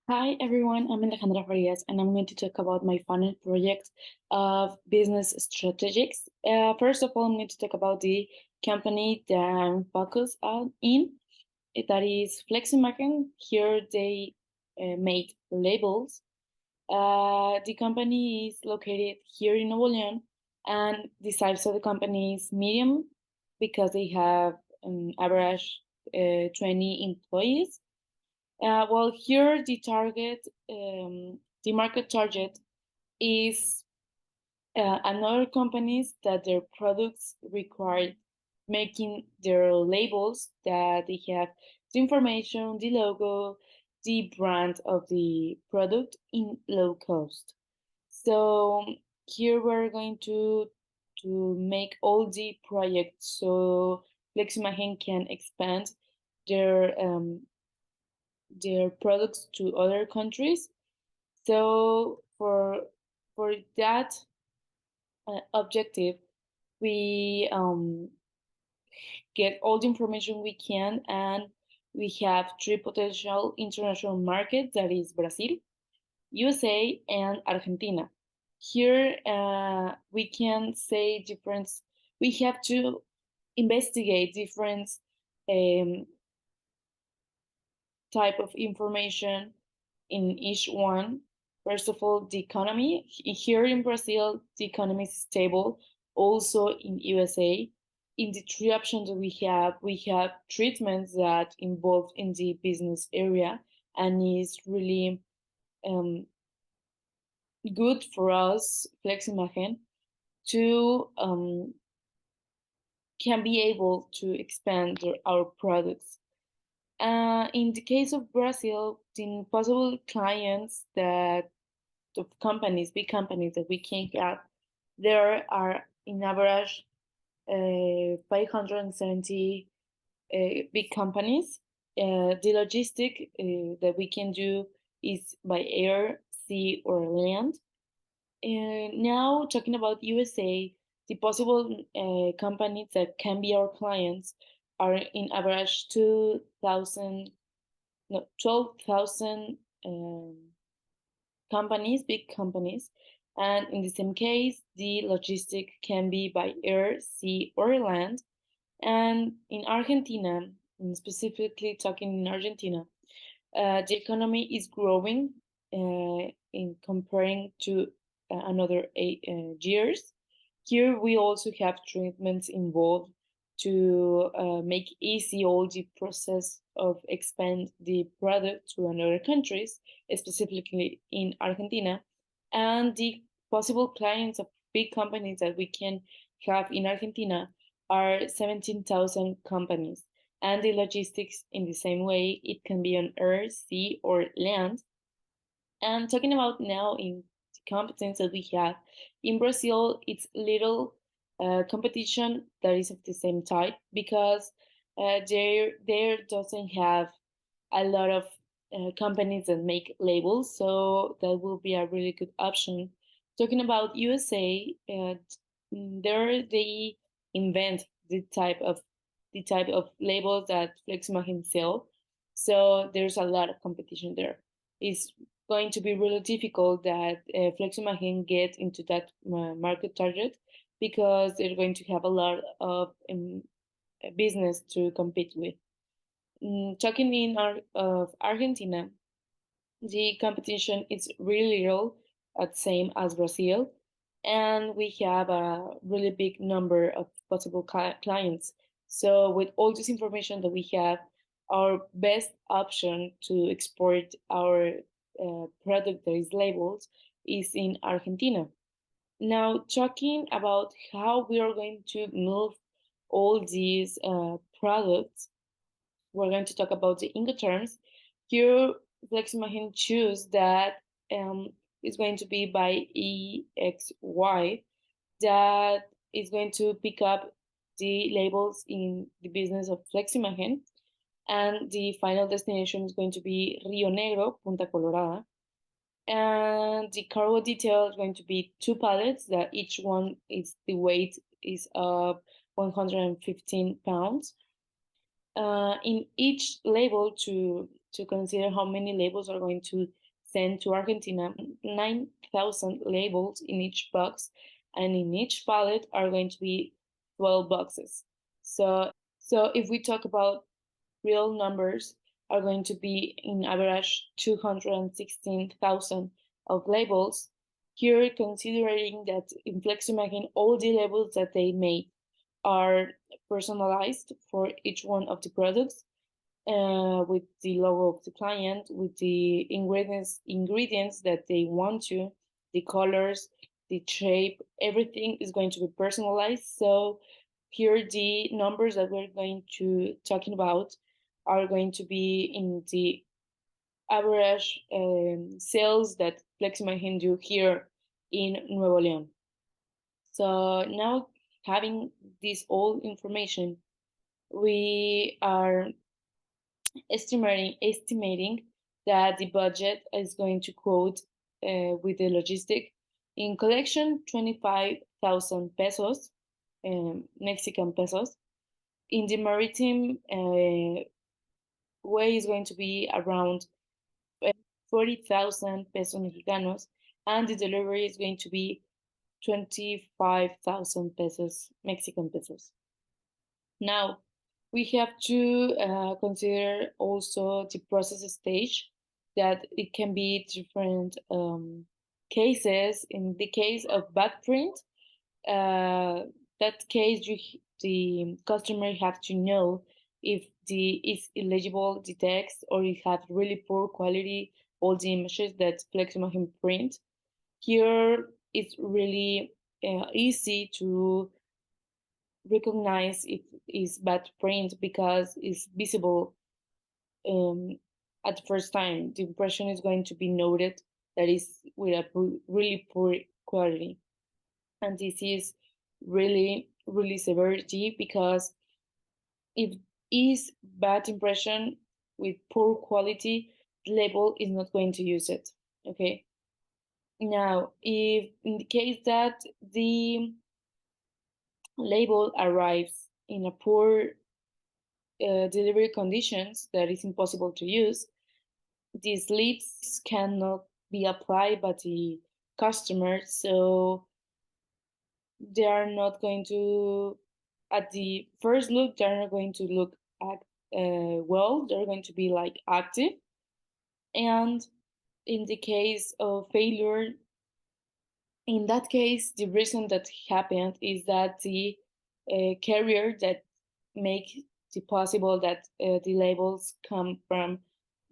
Hi everyone, I'm Alejandra Farias and I'm going to talk about my funnel project of business strategics. First of all, I'm going to talk about the company that I'm focused on in. That is Fleximagen. Here they made labels. The company is located here in Nuevo León, and the size of the company is medium because they have an average 20 employees. Well, here the market target is another companies that their products require making their labels that they have the information, the logo, the brand of the product in low cost. So here we're going to make all the projects so Fleximagen can expand their products to other countries. So for that objective, we get all the information we can, and we have three potential international markets, that is Brazil, USA, and Argentina. Here we can say different. We have to investigate different um, type of information in each one. First of all, the economy. Here in Brazil, the economy is stable. Also in USA, in the three options that we have treatments that involve in the business area and is really um, good for us, Fleximagen, to can be able to expand our products. In the case of Brazil, the possible clients that of companies, big companies that we can have, there are in average 570 big companies. The logistic that we can do is by air, sea, or land. Now talking about USA, the possible companies that can be our clients are in average 2,000, no, 12,000 companies, big companies. And in the same case, the logistic can be by air, sea, or land. And in Argentina, and specifically talking in Argentina, the economy is growing in comparing to another 8 years. Here we also have treatments involved to make easy all the process of expand the product to another countries, specifically in Argentina, and the possible clients of big companies that we can have in Argentina are 17,000 companies, and the logistics in the same way. It can be on air, sea, or land. And talking about now in the competence that we have in Brazil, it's little competition that is of the same type because there doesn't have a lot of companies that make labels, so that will be a really good option. Talking about USA, there they invent the type of labels that Flexmagen sell, so there's a lot of competition there. It's going to be really difficult that Flexmagen get into that market target because they're going to have a lot of business to compete with. Talking in of Argentina, the competition is really little, at same as Brazil, and we have a really big number of possible clients. So with all this information that we have, our best option to export our product that is labeled is in Argentina. Now, talking about how we are going to move all these products, we're going to talk about the Incoterms. Here, Fleximagen choose that um, is going to be by EXY, that is going to pick up the labels in the business of Fleximagen, and the final destination is going to be Rio Negro, Punta Colorada. And the cargo detail is going to be two pallets that each one is the weight is of 115 pounds. In each label to to consider how many labels are going to send to Argentina. 9,000 labels in each box, and in each pallet are going to be 12 boxes. So if we talk about real numbers, are going to be in average 216,000 of labels. Here, considering that in Fleximakin, all the labels that they made are personalized for each one of the products, with the logo of the client, with the ingredients that they want to, the colors, the shape, everything is going to be personalized. So here the numbers that we're going to talking about are going to be in the average sales that Fleximagen do here in Nuevo León. So now, having this all information, we are estimating that the budget is going to quote, with the logistic in collection, 25,000 pesos, Mexican pesos. In the maritime way is going to be around 40,000 pesos mexicanos, and the delivery is going to be 25,000 pesos, Mexican pesos. Now, we have to consider also the process stage, that it can be different cases. In the case of back print, that case the customer have to know if the is illegible the text, or it have really poor quality all the images that Fleximagen print. Here it's really easy to recognize if it's bad print because it's visible um, at the first time. The impression is going to be noted that is with a really poor quality, and this is really severity, because if is bad impression with poor quality, the label is not going to use it. Okay. Now, if in the case that the label arrives in a poor delivery conditions that is impossible to use, these lips cannot be applied by the customer, so they are not going to, at the first look, they're not going to look well, they're going to be like active. And in the case of failure, in that case, the reason that happened is that the carrier that make it possible that the labels come from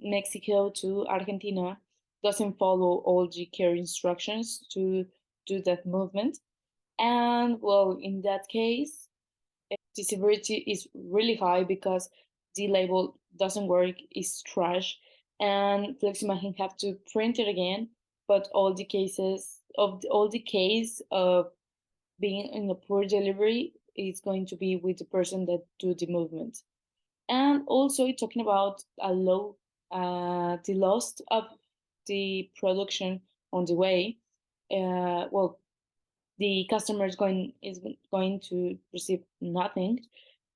Mexico to Argentina doesn't follow all the care instructions to do that movement. And well, in that case, the severity is really high because the label doesn't work, is trash, and Fleximagen have to print it again. But all the case of being in a poor delivery is going to be with the person that do the movement. And also talking about the loss of the production on the way. Well, the customer is going to receive nothing,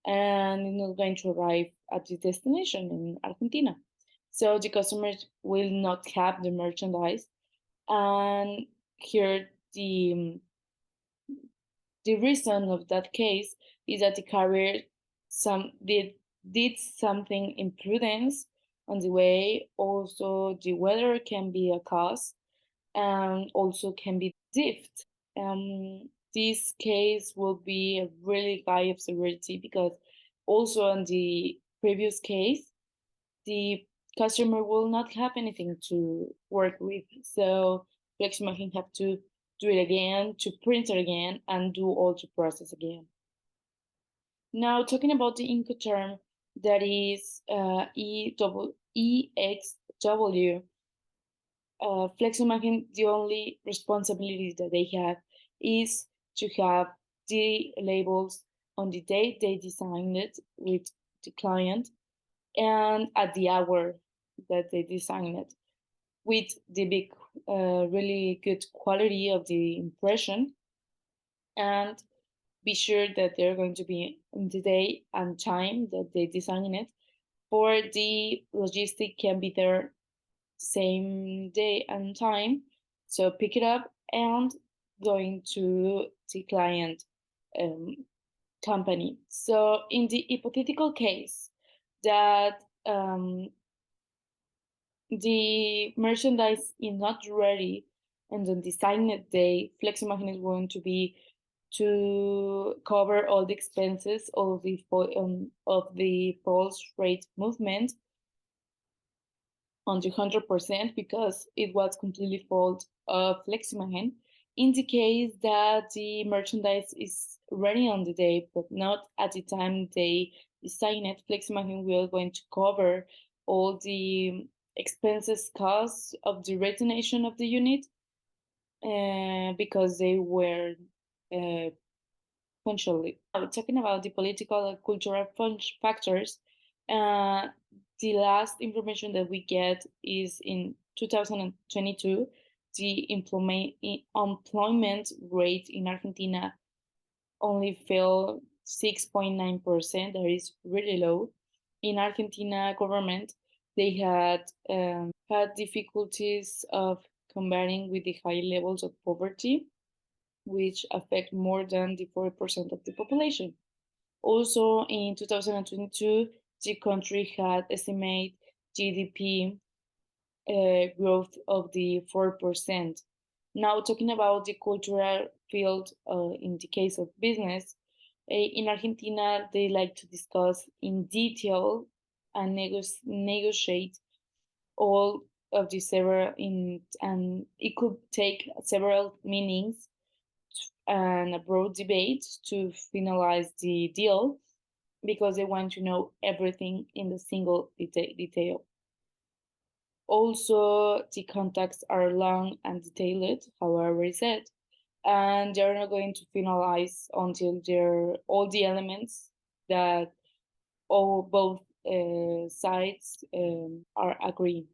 and is not going to arrive at the destination in Argentina. So the customers will not have the merchandise, and here the reason of that case is that the carrier some did something imprudence on the way. Also, the weather can be a cause, and also can be theft. This case will be a really high of severity, because also in the previous case, the customer will not have anything to work with. So Fleximagine have to do it again, to print it again, and do all the process again. Now, talking about the Incoterm, that is EXW, Fleximagine, the only responsibility that they have is to have the labels on the date they designed it with the client, and at the hour that they designed it, with the big, really good quality of the impression, and be sure that they're going to be in the day and time that they design it for the logistic can be there same day and time. So pick it up and going to the client um, company. So in the hypothetical case that the merchandise is not ready and on the signed day, Fleximargin is going to be to cover all the expenses of the false rate movement on the 100% because it was completely fault of Fleximagen. In the case that the merchandise is ready on the day, but not at the time they design it, Fleximagen will going to cover all the expenses costs of the retention of the unit because they were uh, punctually. Now, talking about the political and cultural factors, uh, the last information that we get is in 2022, the employment rate in Argentina only fell 6.9%. That is really low. In Argentina government, they had difficulties of combating with the high levels of poverty, which affect more than the 40% of the population. Also, in 2022, the country had estimated GDP growth of the 4%. Now, talking about the cultural field in the case of business, in Argentina, they like to discuss in detail and negotiate all of the several and it could take several meanings and a broad debate to finalize the deal because they want to know everything in the single detail. Also, the contacts are long and detailed, however is said, and they're not going to finalize until they're all the elements that all both sides are agreeing.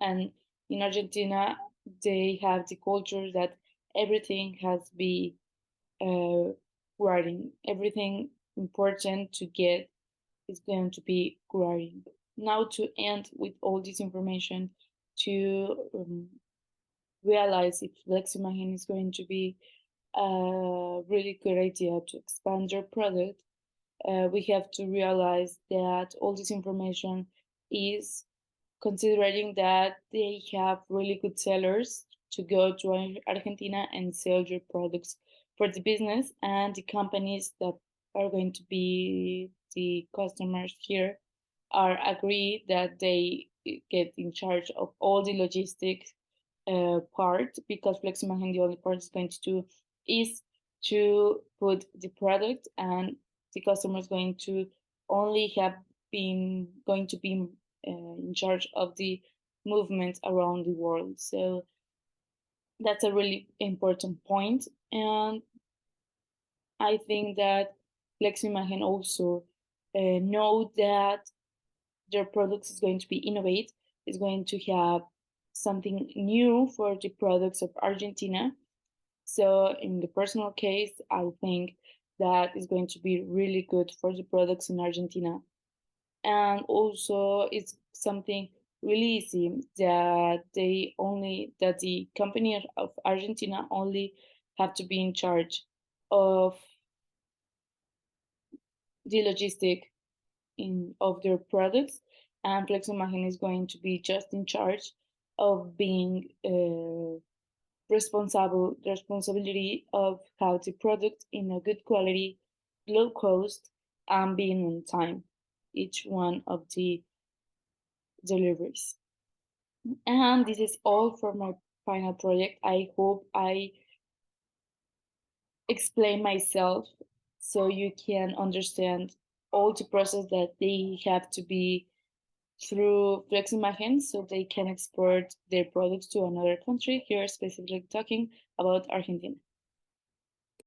And in Argentina, they have the culture that everything has to be writing. Everything important to get is going to be writing. Now to end with all this information to realize if Leximahin is going to be a really good idea to expand your product, we have to realize that all this information is considering that they have really good sellers to go to Argentina and sell your products for the business, and the companies that are going to be the customers here are agreed that they get in charge of all the logistics part because Fleximagen the only part is going to do is to put the product and the customer is going to only have been going to be in charge of the movement around the world. So that's a really important point, and I think that Fleximagen also know that their products is going to be innovate, is going to have something new for the products of Argentina. So in the personal case, I think that is going to be really good for the products in Argentina. And also it's something really easy that the company of Argentina only have to be in charge of the logistic of their products, and Fleximagen is going to be just in charge of being responsibility of how the product in a good quality, low cost, and being on time each one of the deliveries. And this is all for my final project. I hope I explain myself so you can understand all the process that they have to be through Fleximagen so they can export their products to another country. Here, specifically talking about Argentina.